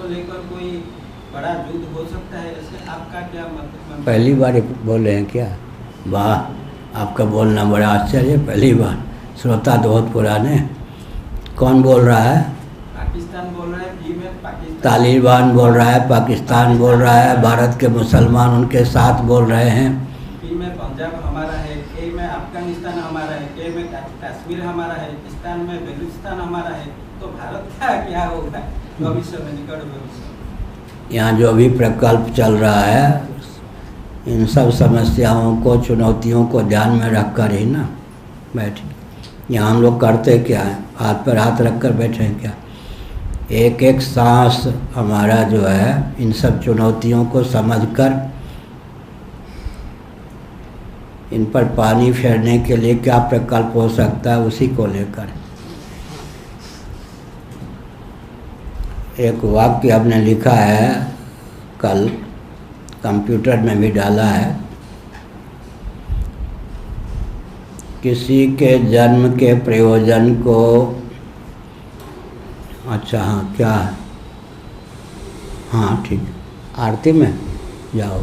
को लेकर कोई बड़ा युद्ध हो सकता है, ऐसे आपका क्या मतलब? पहली बार बोल रहे हैं क्या? वाह, आपका बोलना बड़ा आश्चर्य, पहली बार। श्रोता तो बहुत पुराने। कौन बोल रहा है? पाकिस्तान बोल रहा है, पाकिस्तान तालिबान बोल रहा है, पाकिस्तान बोल रहा है, भारत के मुसलमान उनके साथ बोल रहे हैं। पी में पंजाब हमारा है, के में अफगानिस्तान हमारा है, के में कश्मीर हमारा है, पाकिस्तान में बलूचिस्तान हमारा है। तो भारत का क्या होगा भविष्य में, निकट भविष्य? यहाँ जो भी प्रकल्प चल रहा है, इन सब समस्याओं को, चुनौतियों को ध्यान में रख कर ही ना बैठे। यहाँ हम लोग करते क्या है? हाथ पर हाथ रख कर बैठे हैं क्या? एक एक सांस हमारा जो है इन सब चुनौतियों को समझकर इन पर पानी फेरने के लिए क्या प्रकल्प हो सकता है, उसी को लेकर एक वाक्य हमने लिखा है, कल कंप्यूटर में भी डाला है। किसी के जन्म के प्रयोजन को, अच्छा हाँ क्या है, हाँ ठीक, आरती में जाओ।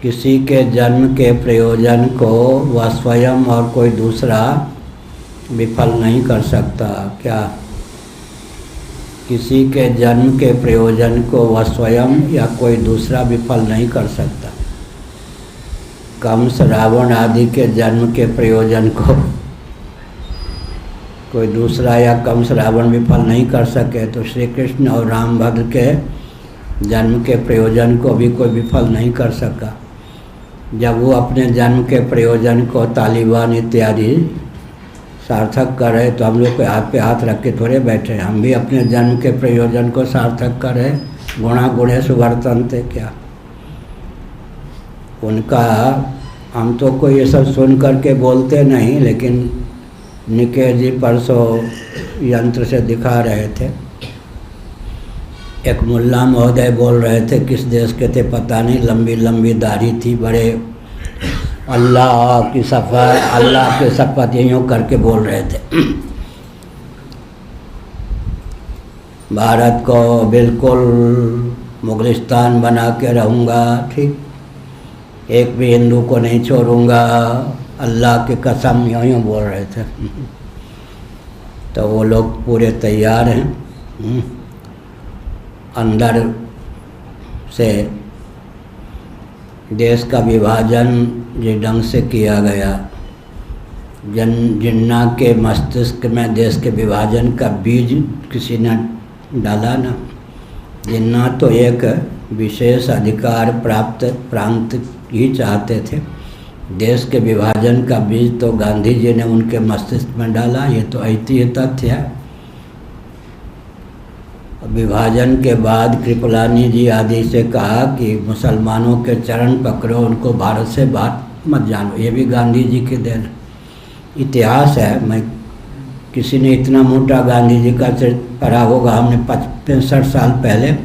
किसी के जन्म के प्रयोजन को वह स्वयं और कोई दूसरा विफल नहीं कर सकता। क्या? किसी के जन्म के प्रयोजन को वह स्वयं या कोई दूसरा विफल नहीं कर सकता। कंस, रावण आदि के जन्म के प्रयोजन को कोई दूसरा या कंस, रावण विफल नहीं कर सके, तो श्री कृष्ण और रामभद्र के जन्म के प्रयोजन को भी कोई विफल नहीं कर सका। जब वो अपने जन्म के प्रयोजन को तालिबान इत्यादि सार्थक कर रहे, तो हम लोग को हाथ पे हाथ रख के थोड़े बैठे। हम भी अपने जन्म के प्रयोजन को सार्थक कर रहे। गुणा गुणे सुवर्तन्ते, क्या उनका, हम तो कोई ये सब सुन करके बोलते नहीं, लेकिन निकेश जी परसों यंत्र से दिखा रहे थे। एक मुल्ला महोदय बोल रहे थे, किस देश के थे पता नहीं, लंबी लंबी दाढ़ी थी, बड़े अल्लाह की सफाई, अल्लाह के शपथ यूँ करके बोल रहे थे। भारत को बिल्कुल मुगलिस्तान बना के रहूँगा, ठीक, एक भी हिंदू को नहीं छोड़ूंगा, अल्लाह की कसम, यूँ बोल रहे थे। तो वो लोग पूरे तैयार हैं। अंदर से देश का विभाजन जिस ढंग से किया गया, जिन्ना के मस्तिष्क में देश के विभाजन का बीज किसी ने डाला ना। जिन्ना तो एक विशेष अधिकार प्राप्त प्रांत ही चाहते थे। देश के विभाजन का बीज तो गांधी जी ने उनके मस्तिष्क में डाला। ये तो ऐतिहासिक तथ्य है। विभाजन के बाद कृपलानी जी आदि से कहा कि मुसलमानों के चरण पकड़ो, उनको भारत से बात मत जानो। ये भी गांधी जी के देन इतिहास है। मैं किसी ने इतना मोटा गांधी जी का चरित्र पढ़ा होगा, हमने 65 साल पहले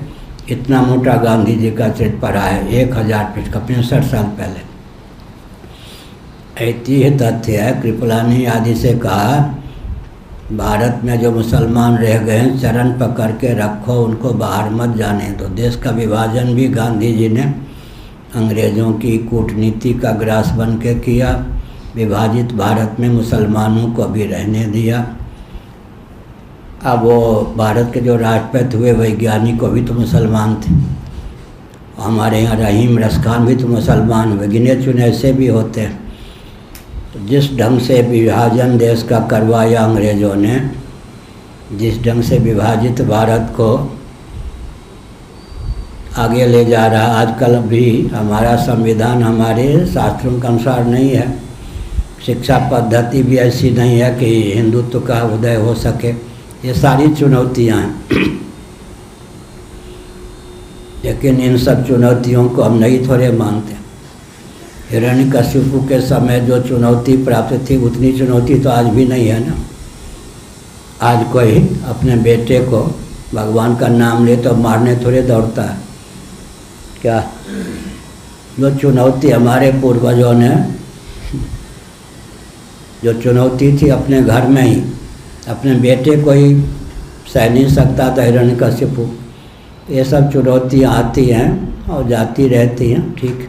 इतना मोटा गांधी जी का चरित्र पढ़ा है, 1000 पृष्ठ का, 65 साल पहले। ऐतिहासिक तथ्य है। कृपलानी आदि से कहा भारत में जो मुसलमान रह गए हैं चरण पकड़ के रखो, उनको बाहर मत जाने दो। देश का विभाजन भी गांधी जी ने अंग्रेज़ों की कूटनीति का ग्रास बन के किया। विभाजित भारत में मुसलमानों को भी रहने दिया। अब वो भारत के जो राष्ट्रपति हुए वैज्ञानिक को भी तो मुसलमान थे। हमारे यहाँ रहीम रसखान भी तो मुसलमान हुए, गिने चुने ऐसे भी होते हैं। जिस ढंग से विभाजन देश का करवाया अंग्रेज़ों ने, जिस ढंग से विभाजित भारत को आगे ले जा रहा, आजकल भी हमारा संविधान हमारे शास्त्रों के अनुसार नहीं है। शिक्षा पद्धति भी ऐसी नहीं है कि हिंदुत्व का उदय हो सके। ये सारी चुनौतियाँ हैं। लेकिन इन सब चुनौतियों को हम नहीं थोड़े मानते। हिरण्यकशिपु के समय जो चुनौती प्राप्त थी, उतनी चुनौती तो आज भी नहीं है ना। आज कोई अपने बेटे को भगवान का नाम ले तो मारने थोड़े दौड़ता है क्या? जो चुनौती हमारे पूर्वजों ने, जो चुनौती थी अपने घर में ही, अपने बेटे को ही सह नहीं सकता था हिरण्यकशिपु, ये सब चुनौतियाँ आती हैं और जाती रहती हैं। ठीक,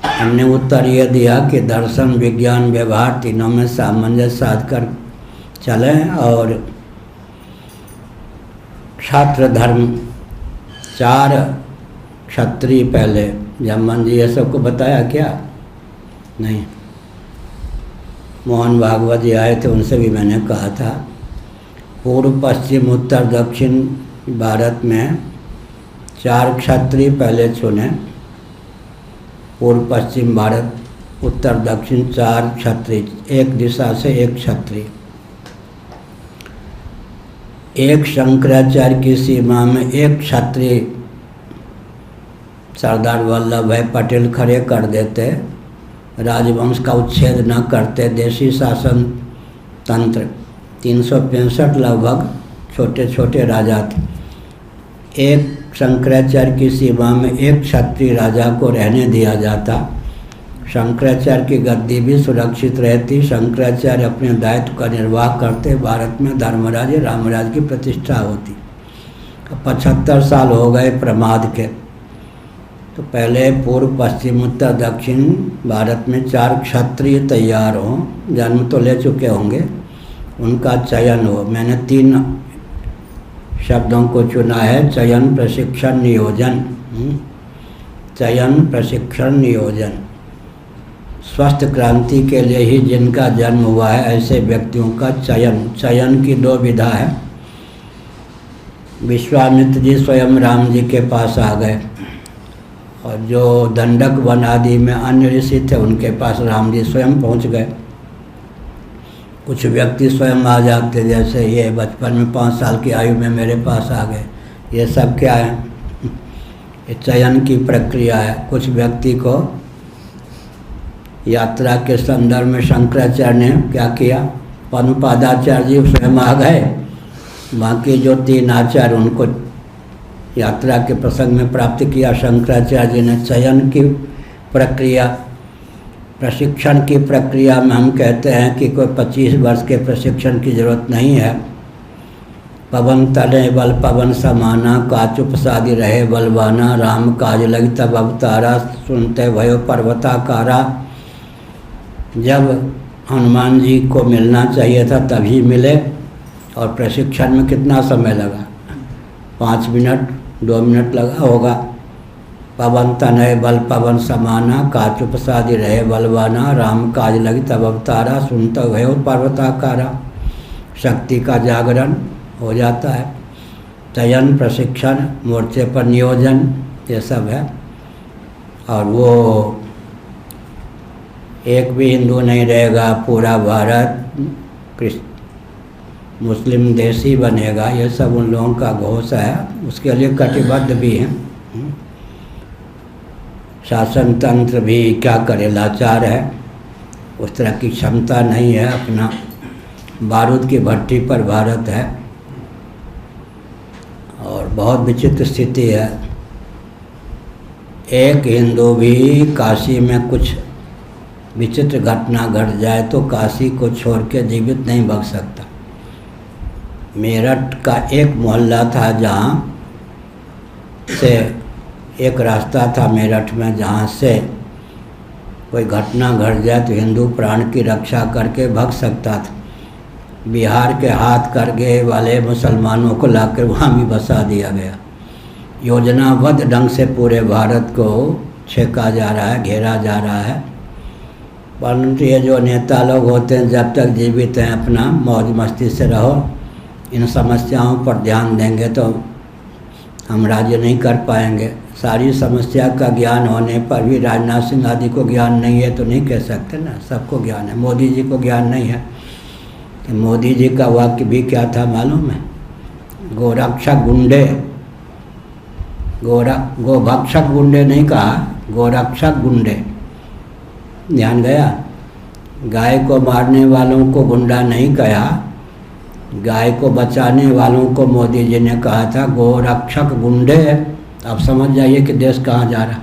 हमने उत्तर ये दिया कि दर्शन, विज्ञान, व्यवहार तीनों में सामंजस्य साध कर चलें और क्षात्र धर्म, 4 क्षत्रिय पहले जमन जी ये सबको बताया क्या? नहीं, मोहन भागवत जी आए थे, उनसे भी मैंने कहा था पूर्व, पश्चिम, उत्तर, दक्षिण भारत में 4 क्षत्रिय पहले चुने। पूर्व पश्चिम भारत, उत्तर दक्षिण 4 क्षत्रिय, एक दिशा से एक क्षत्रिय। एक शंकराचार्य की सीमा में एक क्षत्रिय सरदार वल्लभ भाई पटेल खड़े कर देते, राजवंश का उच्छेद न करते, देशी शासन तंत्र 365 लगभग छोटे छोटे राजा थे। एक शंकराचार्य की सीमा में एक क्षत्रिय राजा को रहने दिया जाता, शंकराचार्य की गद्दी भी सुरक्षित रहती, शंकराचार्य अपने दायित्व का निर्वाह करते, भारत में धर्मराज रामराज की प्रतिष्ठा होती। 75 साल हो गए प्रमाद के, तो पहले पूर्व, पश्चिम, उत्तर, दक्षिण भारत में 4 क्षत्रिय तैयार हों, जन्म तो ले चुके होंगे, उनका चयन हो। मैंने 3 शब्दों को चुना है, चयन, प्रशिक्षण, नियोजन। चयन, प्रशिक्षण, नियोजन। स्वस्थ क्रांति के लिए ही जिनका जन्म हुआ है ऐसे व्यक्तियों का चयन। चयन की 2 विधा है। विश्वामित्र जी स्वयं राम जी के पास आ गए, और जो दंडक वन आदि में अन्य ऋषि थे उनके पास राम जी स्वयं पहुंच गए। कुछ व्यक्ति स्वयं आ जाते, जैसे ये बचपन में 5 साल की आयु में मेरे पास आ गए। ये सब क्या है? ये चयन की प्रक्रिया है। कुछ व्यक्ति को यात्रा के संदर्भ में शंकराचार्य ने क्या किया, पनुपादाचार्य जी स्वयं आ गए, बाकी जो 3 आचार्य उनको यात्रा के प्रसंग में प्राप्त किया। शंकराचार्य जी ने चयन की प्रक्रिया, प्रशिक्षण की प्रक्रिया में हम कहते हैं कि कोई 25 वर्ष के प्रशिक्षण की जरूरत नहीं है। पवन तले बल पवन समाना, काचु प्रसादी रहे बलवाना, राम काज लगी तब अवतारा, सुनते भयो पर्वताकारा। जब हनुमान जी को मिलना चाहिए था तभी मिले, और प्रशिक्षण में कितना समय लगा? 5 मिनट 2 मिनट लगा होगा। पवन तनय बल पवन समाना, काचु प्रसादी रहे बलवाना, राम काज लगी तब अवतारा, सुनते भयो पर्वताकारा। शक्ति का जागरण हो जाता है। चयन, प्रशिक्षण, मोर्चे पर नियोजन, ये सब है। और वो एक भी हिंदू नहीं रहेगा, पूरा भारत मुस्लिम देशी बनेगा, ये सब उन लोगों का घोष है। उसके लिए कटिबद्ध भी हैं। शासन तंत्र भी क्या करे, लाचार है, उस तरह की क्षमता नहीं है। अपना बारूद की भट्टी पर भारत है, और बहुत विचित्र स्थिति है। एक हिंदू भी काशी में कुछ विचित्र घटना घट जाए तो काशी को छोड़ के जीवित नहीं बच सकता। मेरठ का एक मोहल्ला था जहाँ से एक रास्ता था मेरठ में, जहाँ से कोई घटना घट जाए तो हिंदू प्राण की रक्षा करके भाग सकता था। बिहार के हाथ करगे वाले मुसलमानों को लाकर वहाँ भी बसा दिया गया। योजनाबद्ध ढंग से पूरे भारत को छेका जा रहा है, घेरा जा रहा है। परंतु ये जो नेता लोग होते हैं, जब तक जीवित हैं अपना मौज मस्ती से रहो, इन समस्याओं पर ध्यान देंगे तो हम राज्य नहीं कर पाएंगे। सारी समस्या का ज्ञान होने पर भी राजनाथ सिंह आदि को ज्ञान नहीं है तो नहीं कह सकते ना, सबको ज्ञान है। मोदी जी को ज्ञान नहीं है। मोदी जी का वाक्य भी क्या था मालूम है? गोरक्षक गुंडे, गोभक्षक गुंडे नहीं कहा, गोरक्षक गुंडे। ध्यान गया? गाय को मारने वालों को गुंडा नहीं कहा, गाय को बचाने वालों को मोदी जी ने कहा था गोरक्षक गुंडे। अब समझ जाइए कि देश कहाँ जा रहा।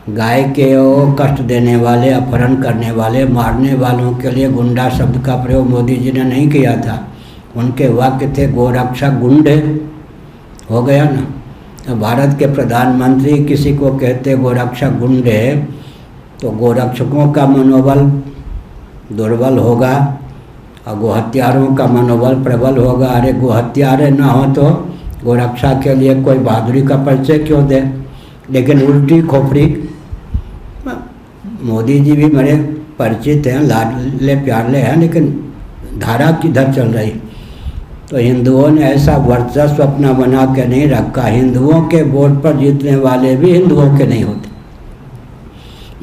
गाय के कष्ट देने वाले, अपहरण करने वाले, मारने वालों के लिए गुंडा शब्द का प्रयोग मोदी जी ने नहीं किया था। उनके वाक्य थे गोरक्षक गुंडे हो गया ना। तो भारत के प्रधानमंत्री किसी को कहते गोरक्षक गुंडे, तो गोरक्षकों का मनोबल दुर्बल होगा और गोहत्यारों का मनोबल प्रबल होगा। अरे गोहत्यारे ना हो तो गोरक्षा के लिए कोई बहादुरी का परिचय क्यों दे। लेकिन उल्टी खोपड़ी, मोदी जी भी मेरे परिचित हैं, लाडले प्यारले हैं, लेकिन धारा किधर चल रही। तो हिंदुओं ने ऐसा वर्चस्व अपना बना के नहीं रखा। हिंदुओं के वोट पर जीतने वाले भी हिंदुओं के नहीं होते।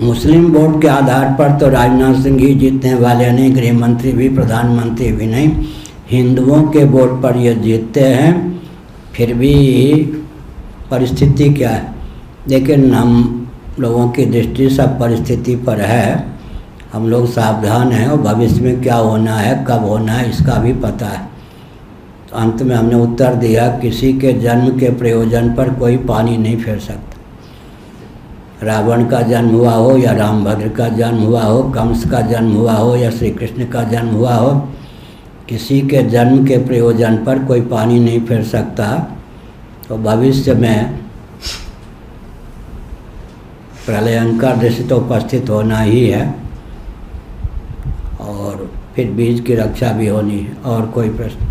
मुस्लिम वोट के आधार पर तो राजनाथ सिंह ही जीतने वाले नहीं, गृह मंत्री भी, प्रधानमंत्री भी नहीं। हिंदुओं के वोट पर ये जीतते हैं। फिर भी परिस्थिति क्या है, लेकिन हम लोगों की दृष्टि सब परिस्थिति पर है। हम लोग सावधान हैं और भविष्य में क्या होना है, कब होना है, इसका भी पता है। तो अंत में हमने उत्तर दिया, किसी के जन्म के प्रयोजन पर कोई पानी नहीं फेर सकता। रावण का जन्म हुआ हो या रामभद्र का जन्म हुआ हो, कंस का जन्म हुआ हो या श्री कृष्ण का जन्म हुआ हो, किसी के जन्म के प्रयोजन पर कोई पानी नहीं फेर सकता। तो भविष्य में प्रलयंकर दृश्य तो उपस्थित होना ही है और फिर बीज की रक्षा भी होनी है। और कोई प्रश्न?